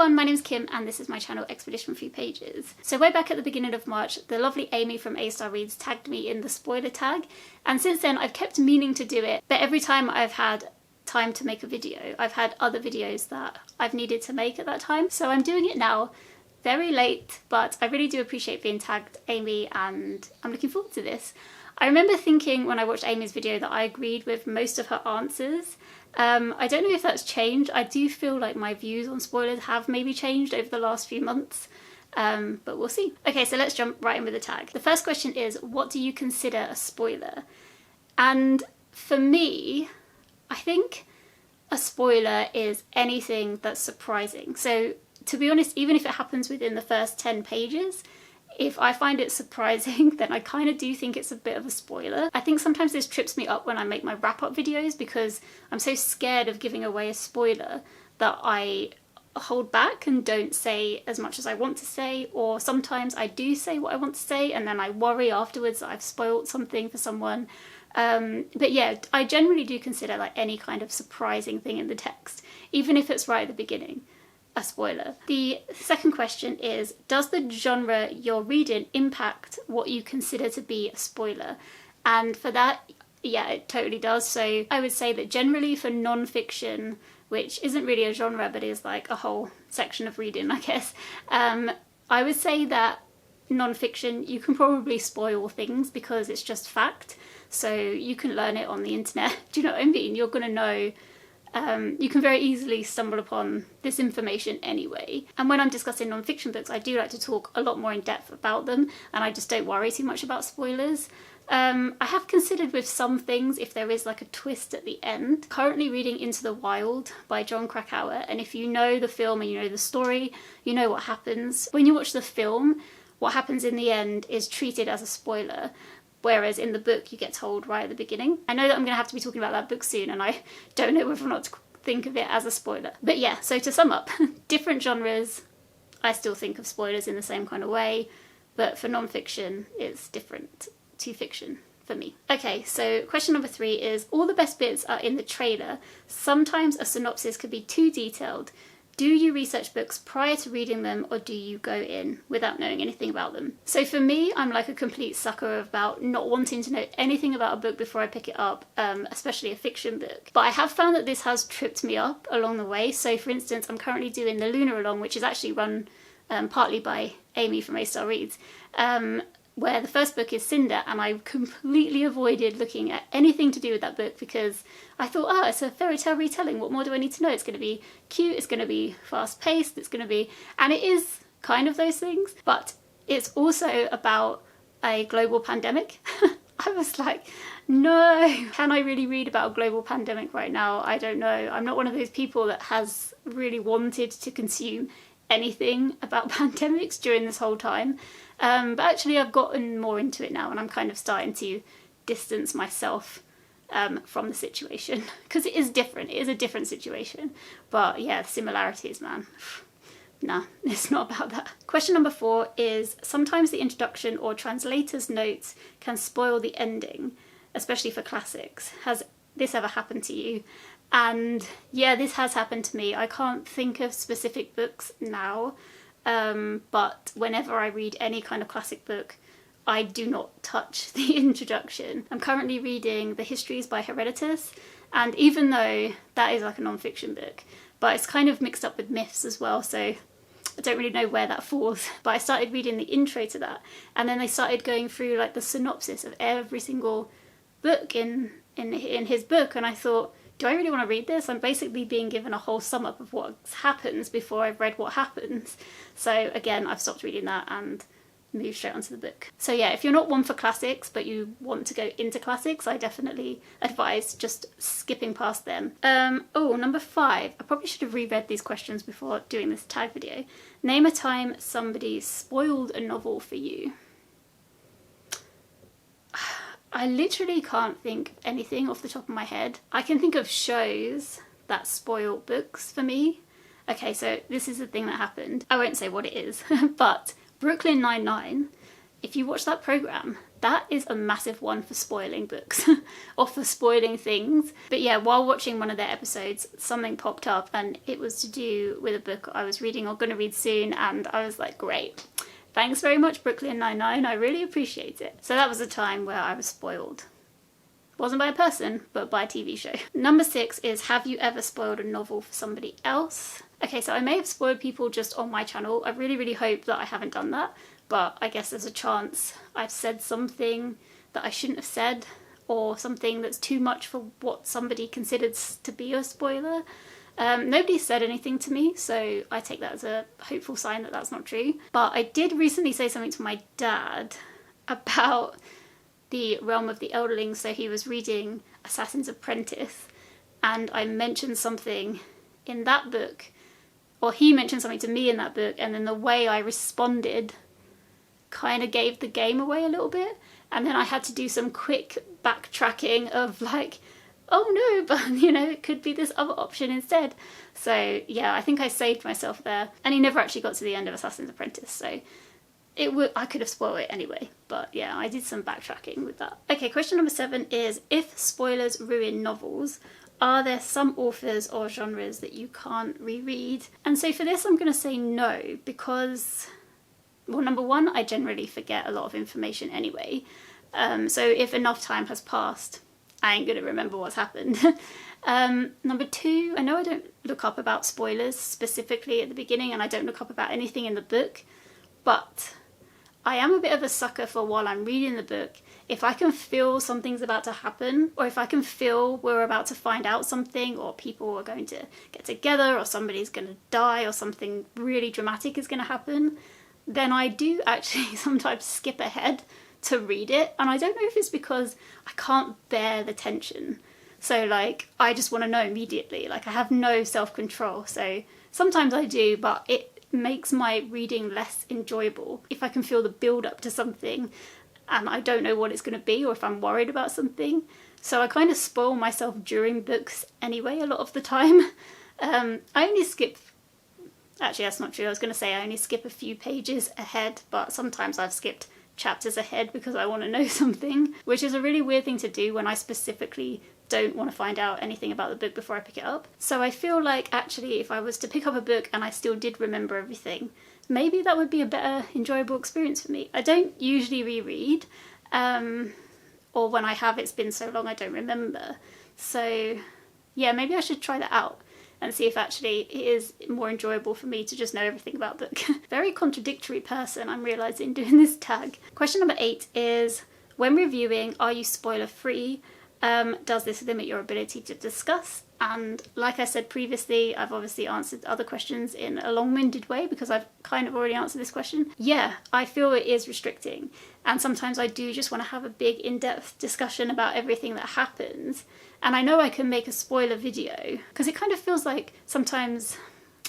everyone, my name's Kim and this is my channel Expedition Through Pages. So way back at the beginning of March, the lovely Amy from A-Star Reads tagged me in the spoiler tag, and since then I've kept meaning to do it, but every time I've had time to make a video, I've had other videos that I've needed to make at that time, so I'm doing it now. Very late, but I really do appreciate being tagged, Amy, and I'm looking forward to this. I remember thinking when I watched Amy's video that I agreed with most of her answers. I don't know if that's changed. I do feel like my views on spoilers have maybe changed over the last few months, but we'll see. Okay, so let's jump right in with the tag. The first question is, what do you consider a spoiler? And for me, I think a spoiler is anything that's surprising. So to be honest, even if it happens within the first 10 pages, if I find it surprising, then I kind of do think it's a bit of a spoiler. I think sometimes this trips me up when I make my wrap-up videos because I'm so scared of giving away a spoiler that I hold back and don't say as much as I want to say, or sometimes I do say what I want to say and then I worry afterwards that I've spoiled something for someone. But yeah, I generally do consider like any kind of surprising thing in the text, even if it's right at the beginning, a spoiler. The second question is, does the genre you're reading impact what you consider to be a spoiler? And for that, yeah, it totally does. So I would say that generally for non-fiction, which isn't really a genre but is like a whole section of reading, I guess, I would say that non-fiction, you can probably spoil things because it's just fact. So you can learn it on the internet. Do you know what I mean? You're going to know. You can very easily stumble upon this information anyway. And when I'm discussing non-fiction books, I do like to talk a lot more in depth about them, and I just don't worry too much about spoilers. I have considered with some things if there is like a twist at the end. Currently reading Into the Wild by Jon Krakauer, and if you know the film and you know the story, you know what happens. When you watch the film, what happens in the end is treated as a spoiler, whereas in the book you get told right at the beginning. I know that I'm going to have to be talking about that book soon and I don't know whether or not to think of it as a spoiler. But yeah, so to sum up, different genres, I still think of spoilers in the same kind of way, but for non-fiction it's different to fiction for me. Okay, so question number 3 is, all the best bits are in the trailer. Sometimes a synopsis could be too detailed. Do you research books prior to reading them, or do you go in without knowing anything about them? So for me, I'm like a complete sucker about not wanting to know anything about a book before I pick it up, especially a fiction book. But I have found that this has tripped me up along the way. So for instance, I'm currently doing the Lunar Along, which is actually run partly by Amy from A-Star Reads, where the first book is Cinder, and I completely avoided looking at anything to do with that book because I thought, oh, it's a fairy tale retelling, what more do I need to know? It's going to be cute, it's going to be fast paced, it's going to be... And it is kind of those things, but it's also about a global pandemic. I was like, no, can I really read about a global pandemic right now? I don't know. I'm not one of those people that has really wanted to consume anything about pandemics during this whole time. But actually I've gotten more into it now and I'm kind of starting to distance myself from the situation because it is different. It is a different situation. But yeah, similarities, man. Nah, it's not about that. Question number 4 is, sometimes the introduction or translator's notes can spoil the ending, especially for classics. Has this ever happened to you? And yeah, this has happened to me. I can't think of specific books now, but whenever I read any kind of classic book, I do not touch the introduction. I'm currently reading The Histories by Herodotus, and even though that is like a non-fiction book, but it's kind of mixed up with myths as well, so I don't really know where that falls. But I started reading the intro to that, and then they started going through like the synopsis of every single book in his book, and I thought, do I really want to read this? I'm basically being given a whole sum up of what happens before I've read what happens. So again, I've stopped reading that and moved straight onto the book. So yeah, if you're not one for classics but you want to go into classics, I definitely advise just skipping past them. Oh, number 5. I probably should have reread these questions before doing this tag video. Name a time somebody spoiled a novel for you. I literally can't think of anything off the top of my head. I can think of shows that spoil books for me. Okay, so this is the thing that happened. I won't say what it is, but Brooklyn Nine-Nine, if you watch that programme, that is a massive one for spoiling books or for spoiling things. But yeah, while watching one of their episodes, something popped up and it was to do with a book I was reading or going to read soon, and I was like, great. Thanks very much, Brooklyn Nine-Nine. I really appreciate it. So that was a time where I was spoiled. Wasn't by a person, but by a TV show. Number 6 is, have you ever spoiled a novel for somebody else? Okay, so I may have spoiled people just on my channel. I really, really hope that I haven't done that, but I guess there's a chance I've said something that I shouldn't have said, or something that's too much for what somebody considers to be a spoiler. Nobody said anything to me, so I take that as a hopeful sign that that's not true. But I did recently say something to my dad about the Realm of the Elderlings. So he was reading Assassin's Apprentice, and I mentioned something in that book, or he mentioned something to me in that book, and then the way I responded kind of gave the game away a little bit. And then I had to do some quick backtracking of like, oh no, but you know, it could be this other option instead. So yeah, I think I saved myself there. And he never actually got to the end of Assassin's Apprentice, so I could have spoiled it anyway. But yeah, I did some backtracking with that. Okay, question number 7 is, if spoilers ruin novels, are there some authors or genres that you can't reread? And so for this, I'm going to say no, because, well, number 1, I generally forget a lot of information anyway. So if enough time has passed, I ain't going to remember what's happened. Number 2, I know I don't look up about spoilers specifically at the beginning, and I don't look up about anything in the book, but I am a bit of a sucker for, while I'm reading the book, if I can feel something's about to happen, or if I can feel we're about to find out something, or people are going to get together, or somebody's going to die, or something really dramatic is going to happen, then I do actually sometimes skip ahead to read it. And I don't know if it's because I can't bear the tension. So like, I just want to know immediately. Like, I have no self-control. So sometimes I do, but it makes my reading less enjoyable if I can feel the build up to something and I don't know what it's going to be, or if I'm worried about something. So I kind of spoil myself during books anyway a lot of the time. I only skip, actually that's not true, I was going to say I only skip a few pages ahead, but sometimes I've skipped chapters ahead because I want to know something, which is a really weird thing to do when I specifically don't want to find out anything about the book before I pick it up. So I feel like actually if I was to pick up a book and I still did remember everything, maybe that would be a better enjoyable experience for me. I don't usually reread, or when I have, it's been so long I don't remember. So yeah, maybe I should try that out and see if actually it is more enjoyable for me to just know everything about the book. Very contradictory person, I'm realising, doing this tag. Question number 8 is, when reviewing, are you spoiler free? Does this limit your ability to discuss? And like I said previously, I've obviously answered other questions in a long-winded way because I've kind of already answered this question. Yeah, I feel it is restricting. And sometimes I do just want to have a big in-depth discussion about everything that happens. And I know I can make a spoiler video because it kind of feels like sometimes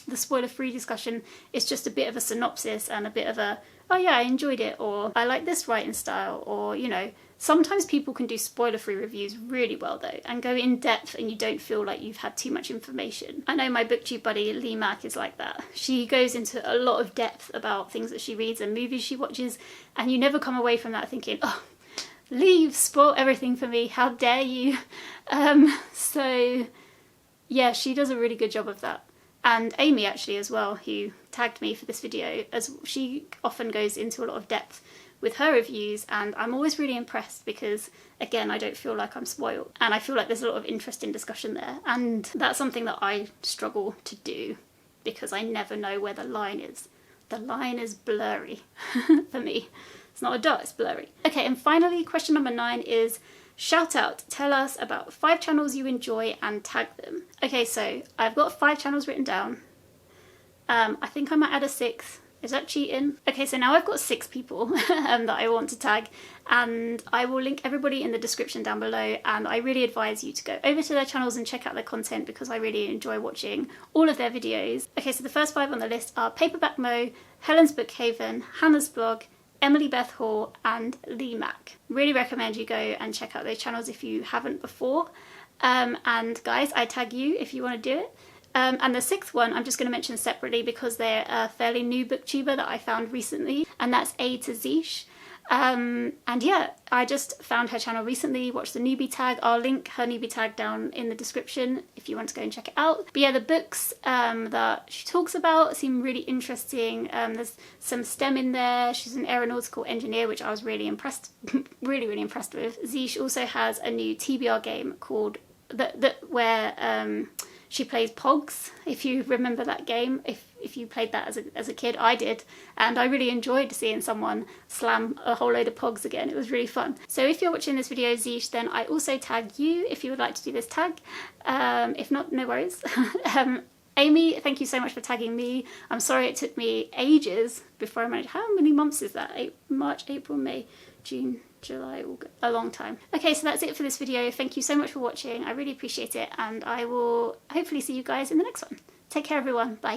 the spoiler-free discussion is just a bit of a synopsis and a bit of a, oh yeah, I enjoyed it, or I like this writing style, or, you know, sometimes people can do spoiler-free reviews really well though, and go in depth and you don't feel like you've had too much information. I know my booktube buddy Lee Mack is like that. She goes into a lot of depth about things that she reads and movies she watches, and you never come away from that thinking, oh, Lee, you've spoiled everything for me, how dare you. So yeah, she does a really good job of that. And Amy actually as well, who tagged me for this video, as she often goes into a lot of depth with her reviews, and I'm always really impressed because, again, I don't feel like I'm spoiled, and I feel like there's a lot of interesting discussion there, and that's something that I struggle to do because I never know where the line is. The line is blurry for me. It's not a dot, it's blurry. Okay, and finally, question number 9 is, shout out, tell us about 5 channels you enjoy and tag them. Okay, so I've got 5 channels written down. I think I might add a 6th. Is that cheating? Okay, so now I've got 6 people that I want to tag, and I will link everybody in the description down below, and I really advise you to go over to their channels and check out their content because I really enjoy watching all of their videos. Okay, so the first 5 on the list are Paperback Mo, Helen's Bookhaven, Hannah's Blog, Emily Beth Hall and Lee Mack. Really recommend you go and check out those channels if you haven't before. And guys, I tag you if you want to do it. And the 6th one I'm just going to mention separately because they're a fairly new booktuber that I found recently, and that's A to Zish. And yeah, I just found her channel recently, watched the newbie tag. I'll link her newbie tag down in the description if you want to go and check it out. But yeah, the books that she talks about seem really interesting. There's some STEM in there. She's an aeronautical engineer, which I was really impressed, really impressed with. Zish also has a new TBR game called where she plays Pogs, if you remember that game. If you played that as a kid, I did, and I really enjoyed seeing someone slam a whole load of Pogs again. It was really fun. So if you're watching this video, Zish, then I also tag you if you would like to do this tag. If not, no worries. Amy, thank you so much for tagging me. I'm sorry it took me ages before I managed. How many months is that? March, April, May, June, July, August, a long time. Okay, so that's it for this video. Thank you so much for watching. I really appreciate it, and I will hopefully see you guys in the next one. Take care, everyone. Bye.